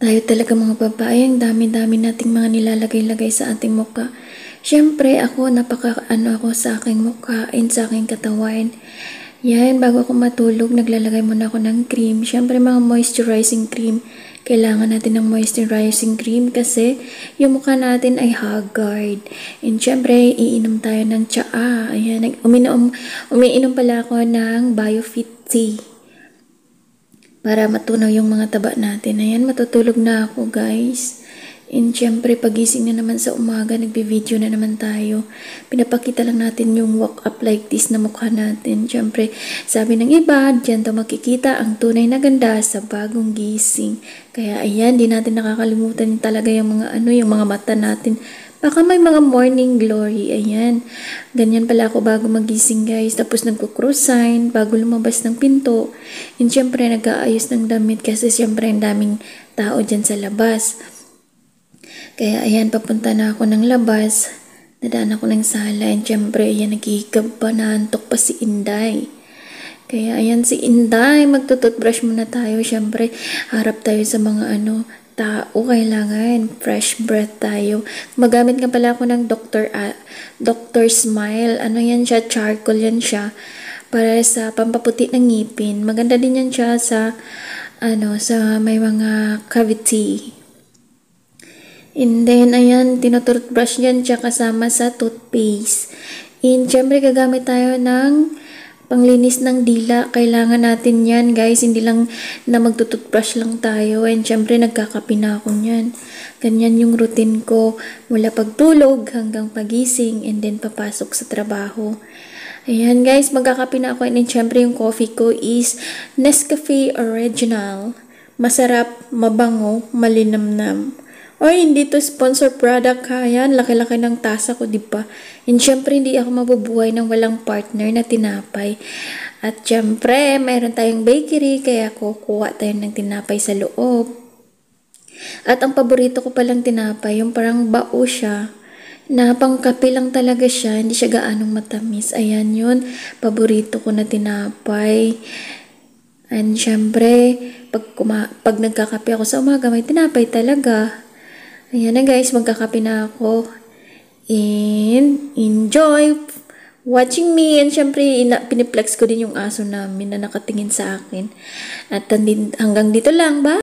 Tayo talaga mga babae, ang dami-dami nating mga nilalagay-lagay sa ating mukha. Siyempre ako, ako sa aking mukha and sa aking katawan. Yan, bago ako matulog, naglalagay muna ako ng cream. Siyempre mga moisturizing cream. Kailangan natin ng moisturizing cream kasi yung mukha natin ay haggard. And siyempre, iinom tayo ng tsaa. Ayan, umiinom pala ako ng BioFit tea para matunaw yung mga taba natin. Ayan, matutulog na ako guys. And syempre, pagising na naman sa umaga, nagbe-video na naman tayo. Pinapakita lang natin yung walk up like this na mukha natin. Syempre, sabi ng iba, dyan daw makikita ang tunay na ganda sa bagong gising. Kaya ayan, di natin nakakalimutan talaga yung mga mata natin. Baka may mga morning glory. Ayan. Ganyan pala ako bago magising guys. Tapos nagko-cross sign bago lumabas ng pinto. And syempre nag-aayos ng damit kasi syempre ang daming tao dyan sa labas. Kaya ayan, papunta na ako ng labas. Nadaan ako ng sala. And syempre ayan, naghihikab pa, naantok pa si Inday. Kaya ayan si Inday, magtututbrush muna tayo. Syempre harap tayo sa mga tao, kailangan fresh breath tayo. Magamit nga pala ako ng Dr. Smile. Ano yan siya? Charcoal yan siya. Para sa pampaputi ng ngipin. Maganda din yan siya sa may mga cavity. And then, ayan, tinutoothbrush yan siya kasama sa toothpaste. And syempre, gagamit tayo ng panglinis ng dila. Kailangan natin yan guys, hindi lang na magtututbrush lang tayo. And syempre nagkakape na ako yan. Ganyan yung routine ko mula pagtulog hanggang pagising and then papasok sa trabaho. Ayan guys, magkakape na ako and syempre yung coffee ko is Nescafe Original. Masarap, mabango, malinamnam. Oy, hindi to sponsor product ha. Yan, laki-laki ng tasa ko, diba? And syempre, hindi ako mabubuhay ng walang partner na tinapay. At syempre, mayroon tayong bakery, kaya kukuha tayo ng tinapay sa loob. At ang paborito ko palang tinapay, yung parang bao siya, na pangkape lang talaga siya, hindi siya gaanong matamis. Ayan yun, paborito ko na tinapay. And syempre, pag nagkakape ako sa umaga, may tinapay talaga. Ayan na guys, magkakape na ako. And enjoy watching me. And syempre, piniplex ko din yung aso namin na nakatingin sa akin. At hanggang dito lang, bye!